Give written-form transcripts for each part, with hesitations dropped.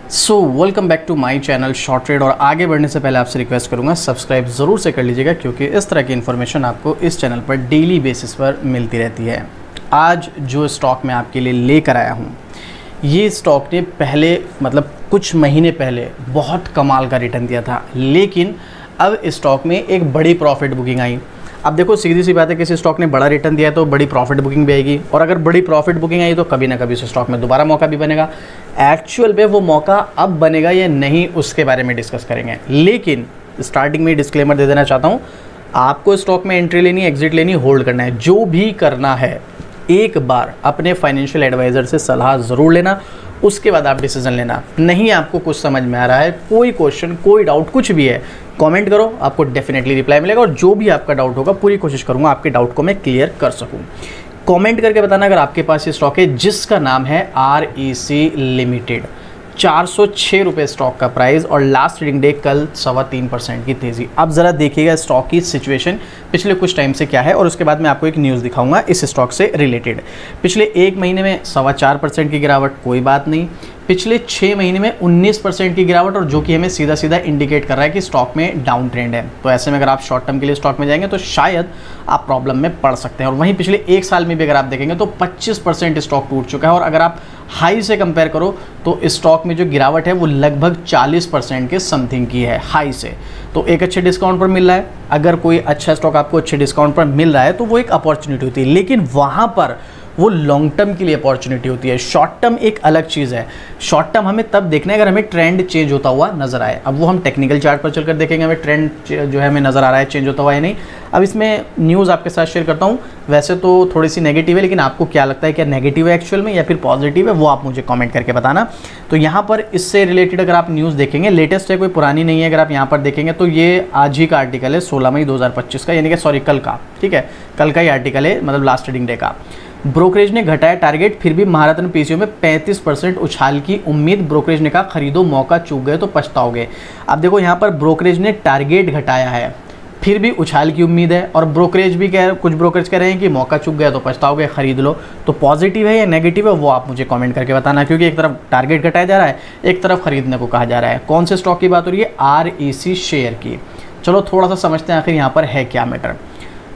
So welcome back to my channel short trade. और आगे बढ़ने से पहले आपसे रिक्वेस्ट करूंगा सब्सक्राइब ज़रूर से कर लीजिएगा, क्योंकि इस तरह की इन्फॉर्मेशन आपको इस चैनल पर डेली बेसिस पर मिलती रहती है। आज जो स्टॉक मैं आपके लिए लेकर आया हूं, ये स्टॉक ने पहले कुछ महीने पहले बहुत कमाल का रिटर्न दिया था, लेकिन अब इस स्टॉक में एक बड़ी प्रॉफिट बुकिंग आई। अब देखो, सीधी सी बात है, किसी स्टॉक ने बड़ा रिटर्न दिया है तो बड़ी प्रॉफिट बुकिंग भी आएगी, और अगर बड़ी प्रॉफिट बुकिंग आई तो कभी ना कभी उस स्टॉक में दोबारा मौका भी बनेगा। एक्चुअल में वो मौका अब बनेगा या नहीं, उसके बारे में डिस्कस करेंगे। लेकिन स्टार्टिंग में डिस्क्लेमर दे देना चाहता हूँ, आपको स्टॉक में एंट्री लेनी, एग्जिट लेनी, होल्ड करना है, जो भी करना है एक बार अपने फाइनेंशियल एडवाइज़र से सलाह ज़रूर लेना, उसके बाद आप डिसीजन लेना। नहीं आपको कुछ समझ में आ रहा है, कोई क्वेश्चन, कोई डाउट, कुछ भी है, कमेंट करो, आपको डेफिनेटली रिप्लाई मिलेगा, और जो भी आपका डाउट होगा पूरी कोशिश करूंगा आपके डाउट को मैं क्लियर कर सकूं। कमेंट करके बताना अगर आपके पास ये स्टॉक है जिसका नाम है REC लिमिटेड। 406 रुपये स्टॉक का प्राइस, और लास्ट ट्रेडिंग डे कल 3.25% की तेज़ी। अब ज़रा देखिएगा स्टॉक की सिचुएशन पिछले कुछ टाइम से क्या है, और उसके बाद मैं आपको एक न्यूज़ दिखाऊंगा इस स्टॉक से रिलेटेड। पिछले एक महीने में 4.25% की गिरावट, कोई बात नहीं। पिछले 6 महीने में 19% की गिरावट, और जो कि हमें सीधा सीधा इंडिकेट कर रहा है कि स्टॉक में डाउन ट्रेंड है। तो ऐसे में अगर आप शॉर्ट टर्म के लिए स्टॉक में जाएंगे तो शायद आप प्रॉब्लम में पड़ सकते हैं। और वहीं पिछले एक साल में भी अगर आप देखेंगे तो 25% स्टॉक टूट चुका है, और अगर आप हाई से कंपेयर करो तो स्टॉक में जो गिरावट है वो लगभग 40% के समथिंग की है हाई से। तो एक अच्छे डिस्काउंट पर मिल रहा है। अगर कोई अच्छा स्टॉक आपको अच्छे डिस्काउंट पर मिल रहा है तो वो एक अपॉर्चुनिटी होती है, लेकिन वहाँ पर वो लॉन्ग टर्म के लिए अपॉर्चुनिटी होती है। शॉर्ट टर्म एक अलग चीज़ है। शॉर्ट टर्म हमें तब देखना है अगर हमें ट्रेंड चेंज होता हुआ नजर आए। अब वो हम टेक्निकल चार्ट पर चलकर देखेंगे हमें ट्रेंड जो है हमें नज़र आ रहा है चेंज होता हुआ या नहीं। अब इसमें न्यूज़ आपके साथ शेयर करता हूँ, वैसे तो थोड़ी सी नेगेटिव है, लेकिन आपको क्या लगता है, क्या नेगेटिव है एक्चुअल में या फिर पॉजिटिव है, वो आप मुझे कमेंट करके बताना। तो यहाँ पर इससे रिलेटेड अगर आप न्यूज़ देखेंगे, लेटेस्ट है, कोई पुरानी नहीं है, अगर आप यहाँ पर देखेंगे तो ये आज ही का आर्टिकल है 16 मई 2025 का, यानी कि सॉरी कल का, ठीक है, कल का ही आर्टिकल है, मतलब लास्ट ट्रेडिंग डे का। ब्रोकरेज ने घटाया टारगेट, फिर भी महारत्न पीसीओ में 35% उछाल की उम्मीद। ब्रोकरेज ने कहा खरीदो, मौका चूक गए तो पछताओगे। अब देखो यहाँ पर ब्रोकरेज ने टारगेट घटाया है, फिर भी उछाल की उम्मीद है, और ब्रोकरेज भी कुछ ब्रोकरेज कह रहे हैं कि मौका चूक गया तो पछताओगे, खरीद लो। तो पॉजिटिव है या नेगेटिव है वो आप मुझे कमेंट करके बताना, क्योंकि एक तरफ टारगेट घटाया जा रहा है, एक तरफ खरीदने को कहा जा रहा है। कौन से स्टॉक की बात हो रही है? REC शेयर की। चलो थोड़ा सा समझते हैं आखिर यहाँ पर है क्या मैटर।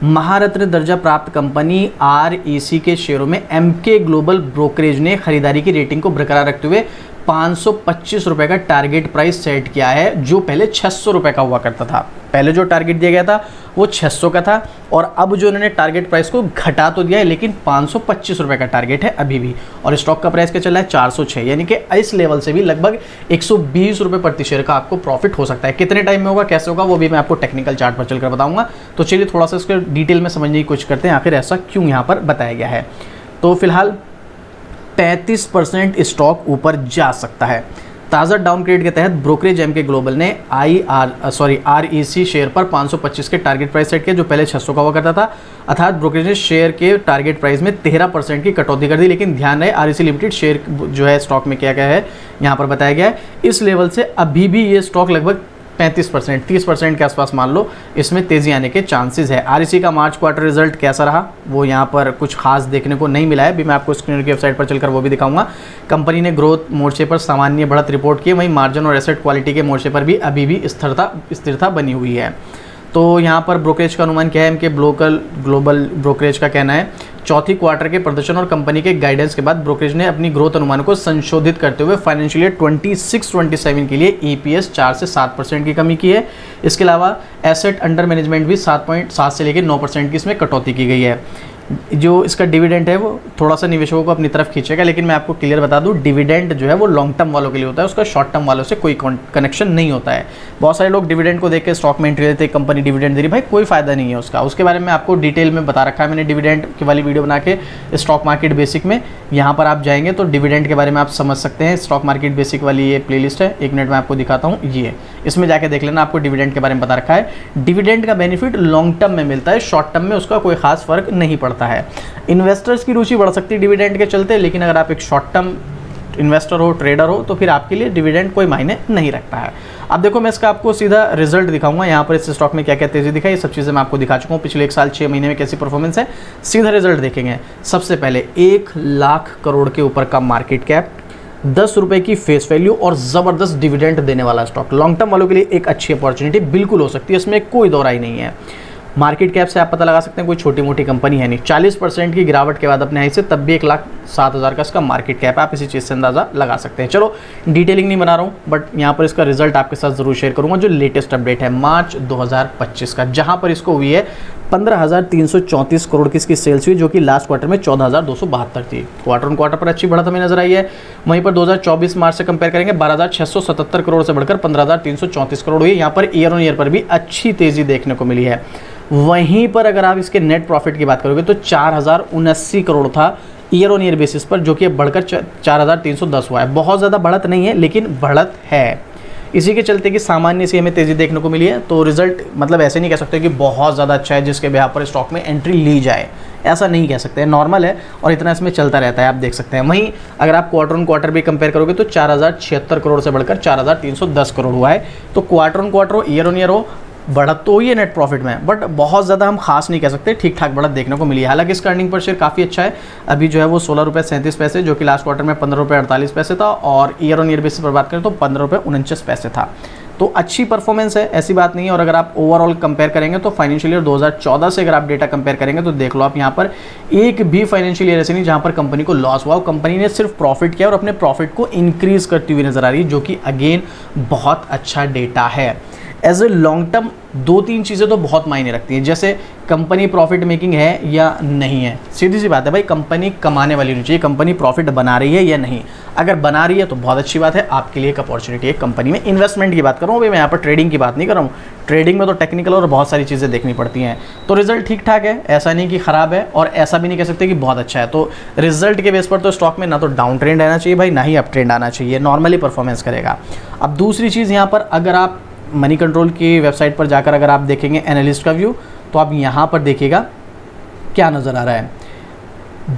महारत्न दर्जा प्राप्त कंपनी REC के शेयरों में MK ग्लोबल ब्रोकरेज ने खरीदारी की रेटिंग को बरकरार रखते हुए 525 रुपये का टारगेट प्राइस सेट किया है, जो पहले 600 रुपये का हुआ करता था। पहले जो टारगेट दिया गया था वो 600 का था, और अब जो उन्होंने टारगेट प्राइस को घटा तो दिया है, लेकिन 525 रुपये का टारगेट है अभी भी। और स्टॉक का प्राइस क्या चला है? 406, यानी कि इस लेवल से भी लगभग 120 रुपये प्रति शेयर का आपको प्रॉफिट हो सकता है। कितने टाइम में होगा, कैसे होगा, वो भी मैं आपको टेक्निकल चार्ट पर चलकर बताऊंगा। तो चलिए थोड़ा सा इसके डिटेल में समझने की कोशिश करते हैं आखिर ऐसा क्यों यहाँ पर बताया गया है। तो फिलहाल 35% स्टॉक ऊपर जा सकता है। ताज़ा डाउनग्रेड के तहत ब्रोकरेज MK ग्लोबल ने REC शेयर पर 525 के टारगेट प्राइस सेट किया, जो पहले 600 का हुआ करता था। अर्थात ब्रोकरेज ने शेयर के टारगेट प्राइस में 13% की कटौती कर दी। लेकिन ध्यान रहे, REC लिमिटेड शेयर जो है स्टॉक में क्या क्या है यहाँ पर बताया गया है। इस लेवल से अभी भी ये स्टॉक लगभग 35%, 30% के आसपास मान लो इसमें तेज़ी आने के चांसेस है। REC का मार्च क्वार्टर रिजल्ट कैसा रहा, वो यहाँ पर कुछ खास देखने को नहीं मिला है, भी मैं आपको स्क्रीन की वेबसाइट पर चलकर वो भी दिखाऊंगा। कंपनी ने ग्रोथ मोर्चे पर सामान्य बढ़त रिपोर्ट की, वहीं मार्जिन और एसेट क्वालिटी के मोर्चे पर भी अभी भी स्थिरता बनी हुई है। तो यहाँ पर ब्रोकरेज का अनुमान क्या है? MK ग्लोबल ब्रोकरेज का कहना है चौथी क्वार्टर के प्रदर्शन और कंपनी के गाइडेंस के बाद ब्रोकरेज ने अपनी ग्रोथ अनुमान को संशोधित करते हुए फाइनेंशियल ईयर 26-27 के लिए EPS 4 से 7% की कमी की है। इसके अलावा एसेट अंडर मैनेजमेंट भी 7.7 से लेकर 9% की इसमें कटौती की गई है। जो इसका डिविडेंड है वो थोड़ा सा निवेशकों को अपनी तरफ खींचेगा, लेकिन मैं आपको क्लियर बता दूं, डिविडेंड जो है वो लॉन्ग टर्म वालों के लिए होता है, उसका शॉर्ट टर्म वालों से कोई कनेक्शन नहीं होता है। बहुत सारे लोग डिविडेंड को देख के स्टॉक में एंट्री लेते हैं, कंपनी डिविडेंड दे रही, भाई कोई फायदा नहीं है उसका। उसके बारे में आपको डिटेल में बता रखा है मैंने, डिविडेंड की वाली वीडियो बना के स्टॉक मार्केट बेसिक में। यहाँ पर आप जाएंगे तो डिविडेंड के बारे में आप समझ सकते हैं। स्टॉक मार्केट बेसिक वाली ये प्लेलिस्ट है, 1 मिनट में आपको दिखाता हूँ, ये इसमें जाके देख लेना, आपको डिविडेंड के बारे में बता रखा है। डिविडेंड का बेनिफिट लॉन्ग टर्म में मिलता है, शॉर्ट टर्म में उसका कोई खास फर्क नहीं पड़ता है। इन्वेस्टर्स की रुचि बढ़ सकती है डिविडेंड के चलते, लेकिन अगर आप एक शॉर्ट टर्म इन्वेस्टर हो, ट्रेडर हो, तो फिर आपके लिए डिविडेंड कोई मायने नहीं रखता है। अब देखो मैं इसका आपको सीधा रिजल्ट दिखाऊंगा, यहाँ पर इस स्टॉक में क्या क्या तेजी दिखाई, ये सब चीज़ें मैं आपको दिखा चुका हूँ। पिछले 1 साल 6 महीने में कैसी परफॉर्मेंस है, सीधा रिजल्ट देखेंगे। सबसे पहले 1 लाख करोड़ के ऊपर का मार्केट कैप, ₹10 की फेस वैल्यू और ज़बरदस्त डिविडेंड देने वाला स्टॉक, लॉन्ग टर्म वालों के लिए एक अच्छी अपॉर्चुनिटी बिल्कुल हो सकती है, इसमें कोई दो राय नहीं है। मार्केट कैप से आप पता लगा सकते हैं कोई छोटी मोटी कंपनी है नहीं। 40% की गिरावट के बाद अपने हाई से तब भी 1,07,000 का इसका मार्केट कैप है, आप इसी चीज़ से अंदाज़ा लगा सकते हैं। चलो डिटेलिंग नहीं बना रहा हूँ, बट यहाँ पर इसका रिजल्ट आपके साथ ज़रूर शेयर करूँगा जो लेटेस्ट अपडेट है मार्च 2025 का, जहाँ पर इसको हुई है 15,334 करोड़ की इसकी सेल्स हुई, जो कि लास्ट क्वार्टर में 14,272 थी। क्वार्टर ऑन क्वार्टर पर अच्छी बढ़त हमें नजर आई है। वहीं पर 2024 मार्च से कंपेयर करेंगे 12,677 करोड़ से बढ़कर 15,334 करोड़ हुई। यहाँ पर ईयर ऑन ईयर पर भी अच्छी तेज़ी देखने को मिली है। वहीं पर अगर आप इसके नेट प्रॉफिट की बात करोगे तो 4,079 करोड़ था ईयर ऑन ईयर बेसिस पर, जो कि बढ़कर 4,310 हुआ है। बहुत ज़्यादा बढ़त नहीं है लेकिन बढ़त है। इसी के चलते कि सामान्य सी हमें तेज़ी देखने को मिली है, तो रिजल्ट मतलब ऐसे नहीं कह सकते कि बहुत ज़्यादा अच्छा है जिसके बिहाफ पर स्टॉक में एंट्री ली जाए, ऐसा नहीं कह सकते हैं। नॉर्मल है और इतना इसमें चलता रहता है, आप देख सकते हैं। वहीं अगर आप क्वार्टर ऑन क्वार्टर भी कंपेयर करोगे तो 4,076 करोड़ से बढ़कर 4,310 करोड़ हुआ है। तो क्वार्टर ऑन क्वार्टर हो, ईयर ऑन ईयर हो, बढ़त तो हुई है नेट प्रॉफिट में, बट बहुत ज़्यादा हम खास नहीं कह सकते, ठीक ठाक बढ़त देखने को मिली है। हालांकि इसका अर्निंग पर शेयर काफ़ी अच्छा है, अभी जो है वो ₹16.37, जो कि लास्ट क्वार्टर में ₹15.48 था, और ईयर ऑन ईयर बेसिस पर बात करें तो ₹15.49 था। तो अच्छी परफॉर्मेंस है, ऐसी बात नहीं है। और अगर आप ओवरऑल कंपेयर करेंगे तो फाइनेंशियल ईयर 2014 से अगर आप डेटा कंपेयर करेंगे तो देख लो आप यहाँ पर एक भी फाइनेंशियल ईयर ऐसे नहीं जहाँ पर कंपनी को लॉस हुआ। कंपनी ने सिर्फ प्रॉफिट किया और अपने प्रॉफिट को इंक्रीज करती हुई नजर आ रही है, जो कि अगेन बहुत अच्छा डेटा है। एज ए लॉन्ग टर्म 2-3 चीज़ें तो बहुत मायने रखती हैं, जैसे कंपनी प्रॉफिट मेकिंग है या नहीं है। सीधी सी बात है भाई, कंपनी कमाने वाली होनी चाहिए, कंपनी प्रॉफिट बना रही है या नहीं। अगर बना रही है तो बहुत अच्छी बात है, आपके लिए एक अपॉर्चुनिटी है कंपनी में इन्वेस्टमेंट की बात कर रहा हूँ भाई, मैं यहाँ पर ट्रेडिंग की बात नहीं कर रहा हूँ। ट्रेडिंग में तो टेक्निकल और बहुत सारी चीज़ें देखनी पड़ती हैं। तो रिजल्ट ठीक ठाक है, ऐसा नहीं कि ख़राब है और ऐसा भी नहीं कह सकते कि बहुत अच्छा है। तो रिजल्ट के बेस पर तो स्टॉक में ना तो डाउन ट्रेंड आना चाहिए भाई, ना ही अप ट्रेंड आना चाहिए, नॉर्मली परफॉर्मेंस करेगा। अब दूसरी चीज़ यहाँ पर अगर आप मनी कंट्रोल की वेबसाइट पर जाकर अगर आप देखेंगे एनालिस्ट का व्यू, तो आप यहाँ पर देखिएगा क्या नज़र आ रहा है।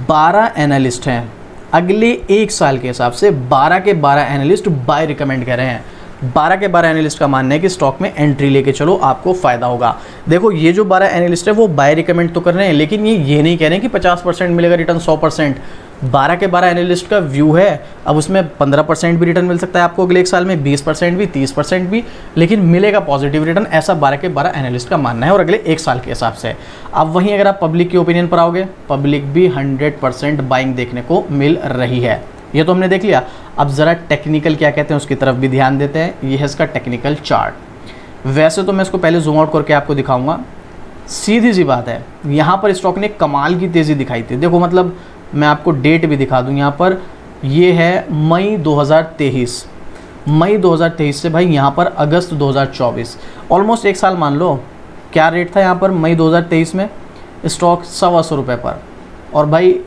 12 एनालिस्ट हैं, अगले 1 साल के हिसाब से 12 के 12 एनालिस्ट बाय रिकमेंड कर रहे हैं। 12 के 12 एनालिस्ट का मानना है कि स्टॉक में एंट्री लेके चलो, आपको फ़ायदा होगा। देखो ये जो 12 एनालिस्ट है वो बाय रिकमेंड तो कर रहे हैं, लेकिन ये नहीं कह रहे हैं कि 50% मिलेगा रिटर्न, 100%। 12 के 12 एनालिस्ट का व्यू है, अब उसमें 15% भी रिटर्न मिल सकता है आपको अगले 1 साल में, 20% भी, 30% भी, लेकिन मिलेगा पॉजिटिव रिटर्न, ऐसा 12 के 12 एनालिस्ट का मानना है और अगले 1 साल के हिसाब से। अब वहीं अगर आप पब्लिक की ओपिनियन पर आओगे, पब्लिक भी 100% बाइंग देखने को मिल रही है, ये तो हमने देख लिया। अब ज़रा टेक्निकल क्या कहते हैं उसकी तरफ भी ध्यान देते हैं। ये है इसका टेक्निकल चार्ट। वैसे तो मैं इसको पहले जूम आउट करके आपको दिखाऊंगा। सीधी सी बात है, यहाँ पर स्टॉक ने कमाल की तेज़ी दिखाई थी। देखो मतलब मैं आपको डेट भी दिखा दूँ यहाँ पर, ये है मई 2023, मई 2023 से भाई यहाँ पर अगस्त 2024, ऑलमोस्ट 1 साल मान लो। क्या रेट था यहाँ पर मई 2023 में? स्टॉक ₹125 पर, और भाई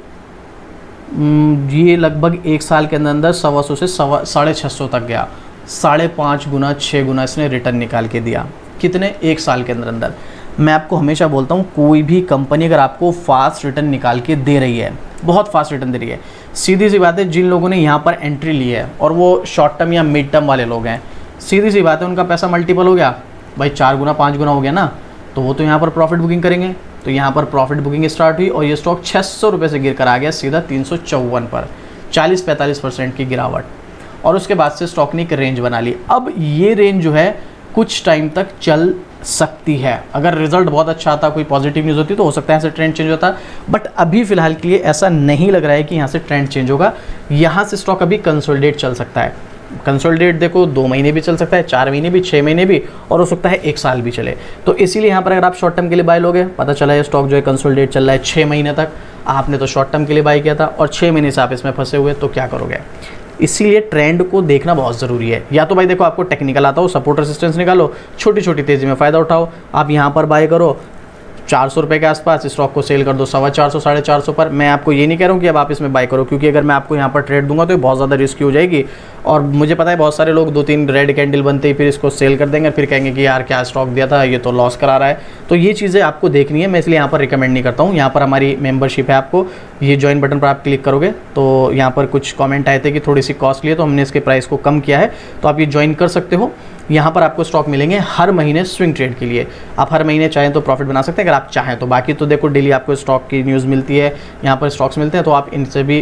ये लगभग 1 साल के अंदर 125 से 650 तक गया। 5.5 गुना 6 गुना इसने रिटर्न निकाल के दिया। कितने? 1 साल के अंदर। मैं आपको हमेशा बोलता हूँ, कोई भी कंपनी अगर आपको फास्ट रिटर्न निकाल के दे रही है, बहुत फास्ट रिटर्न दे रही है, सीधी सी बात है जिन लोगों ने यहाँ पर एंट्री ली है और वो शॉर्ट टर्म या मिड टर्म वाले लोग हैं, सीधी सी बात है उनका पैसा मल्टीपल हो गया भाई, 4 गुना 5 गुना हो गया ना, तो वो तो यहाँ पर प्रॉफिट बुकिंग करेंगे। तो यहाँ पर प्रॉफिट बुकिंग स्टार्ट हुई और ये स्टॉक ₹600 से गिर कर आ गया सीधा 354 पर, 40-45% की गिरावट। और उसके बाद से स्टॉक ने एक रेंज बना ली। अब ये रेंज जो है कुछ टाइम तक चल सकती है, अगर रिजल्ट बहुत अच्छा आता, कोई पॉजिटिव न्यूज़ होती तो हो सकता है यहाँ से ट्रेंड चेंज होता, बट अभी फिलहाल के लिए ऐसा नहीं लग रहा है कि यहाँ से ट्रेंड चेंज होगा। यहाँ से स्टॉक अभी कंसोलिडेट चल सकता है। कंसोलिडेट देखो 2 महीने भी चल सकता है, 4 महीने भी, 6 महीने भी, और हो सकता है 1 साल भी चले। तो इसीलिए यहाँ पर अगर आप शॉर्ट टर्म के लिए बाय लोगे, पता चला है स्टॉक जो है कंसोलिडेट चल रहा है 6 महीने तक, आपने तो शॉर्ट टर्म के लिए बाय किया था और 6 महीने से आप इसमें फंसे हुए, तो क्या करोगे? इसीलिए ट्रेंड को देखना बहुत ज़रूरी है। या तो भाई देखो आपको टेक्निकल आता हो, सपोर्ट रेजिस्टेंस निकालो, छोटी छोटी तेज़ी में फ़ायदा उठाओ, आप यहाँ पर बाय करो ₹400 के आसपास, स्टॉक को सेल कर दो 450 450 पर। मैं आपको ये नहीं कह रहा हूँ कि अब आप इसमें बाय करो, क्योंकि अगर मैं आपको यहाँ पर ट्रेड दूंगा तो ये बहुत ज़्यादा रिस्की हो जाएगी, और मुझे पता है बहुत सारे लोग 2-3 रेड कैंडल बनते ही फिर इसको सेल कर देंगे, फिर कहेंगे कि यार क्या स्टॉक दिया था, ये तो लॉस करा रहा है। तो ये चीज़ें आपको देखनी है, मैं इसलिए यहाँ पर रिकमेंड नहीं करता हूँ। यहाँ पर हमारी मेंबरशिप है, आपको ये ज्वाइन बटन पर आप क्लिक करोगे तो यहाँ पर कुछ कॉमेंट आए थे कि थोड़ी सी कॉस्टली है, तो हमने इसके प्राइस को कम किया है, तो आप ये ज्वाइन कर सकते हो। यहाँ पर आपको स्टॉक मिलेंगे हर महीने स्विंग ट्रेड के लिए, आप हर महीने चाहें तो प्रॉफिट बना सकते हैं अगर आप चाहें तो। बाकी तो देखो डेली आपको स्टॉक की न्यूज़ मिलती है, यहाँ पर स्टॉक्स मिलते हैं, तो आप इनसे भी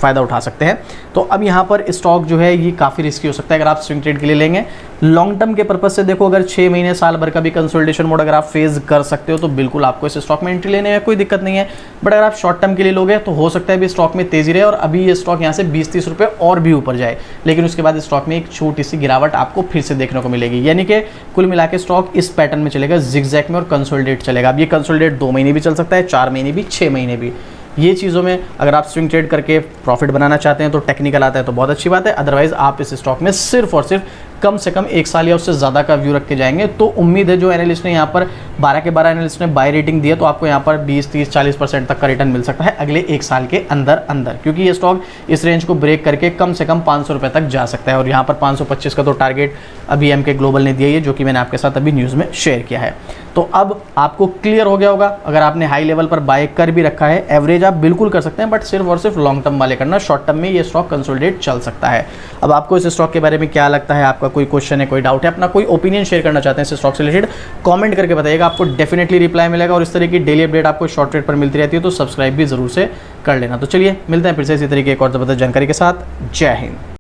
फ़ायदा उठा सकते हैं। तो अब यहाँ पर स्टॉक जो है ये काफ़ी रिस्की हो सकता है अगर आप स्विंग ट्रेड के लिए लेंगे। लॉन्ग टर्म के पर्पज से देखो, अगर 6 महीने साल भर का भी कंसोलिडेशन मोड अगर आप फेज कर सकते हो तो बिल्कुल आपको इस स्टॉक में एंट्री लेने में कोई दिक्कत नहीं है। बट अगर आप शॉर्ट टर्म के लिए लोगे तो हो सकता है भी स्टॉक में तेजी रहे और अभी ये स्टॉक यहाँ से 20-30 रुपये और भी ऊपर जाए, लेकिन उसके बाद स्टॉक में एक छोटी सी गिरावट आपको फिर से देखने को मिलेगी। यानी कि कुल मिला के स्टॉक इस पैटर्न में चलेगा, जिगजैग में और कंसोलिडेट चलेगा। अब ये कंसोलिडेट 2 महीने भी चल सकता है, 4 महीने भी, 6 महीने भी। ये चीज़ों में अगर आप स्विंग ट्रेड करके प्रॉफिट बनाना चाहते हैं तो टेक्निकल आता है तो बहुत अच्छी बात है, अदरवाइज आप इस स्टॉक में सिर्फ और सिर्फ कम से कम 1 साल या उससे ज़्यादा का व्यू रख के जाएंगे तो उम्मीद है, जो एनालिस्ट ने यहाँ पर 12 के 12 एनालिस्ट ने बाय रेटिंग दी है, तो आपको यहाँ पर 20-30-40% तक का रिटर्न मिल सकता है अगले 1 साल के अंदर अंदर, क्योंकि ये स्टॉक इस रेंज को ब्रेक करके कम से कम 500 रुपये तक जा सकता है। और यहाँ पर 525 का तो टारगेट अभी एमके ग्लोबल ने दिया है, जो कि मैंने आपके साथ अभी न्यूज़ में शेयर किया है। तो अब आपको क्लियर हो गया होगा, अगर आपने हाई लेवल पर बाय कर भी रखा है, एवरेज आप बिल्कुल कर सकते हैं, बट सिर्फ और सिर्फ लॉन्ग टर्म वाले करना, शॉर्ट टर्म में ये स्टॉक कंसोलिडेट चल सकता है। अब आपको इस स्टॉक के बारे में क्या लगता है, आपका कोई क्वेश्चन है, कोई डाउट है, अपना कोई ओपिनियन शेयर करना चाहते हैं इस स्टॉक से रिलेटेड, कमेंट करके बताइएगा, आपको डेफिनेटली रिप्लाई मिलेगा। और इस तरह की डेली अपडेट आपको शॉर्ट ट्रेड पर मिलती रहती है, तो सब्सक्राइब भी जरूर से कर लेना। तो चलिए मिलते हैं फिर से इसी तरीके एक और जबरदस्त जानकारी के साथ। जय हिंद।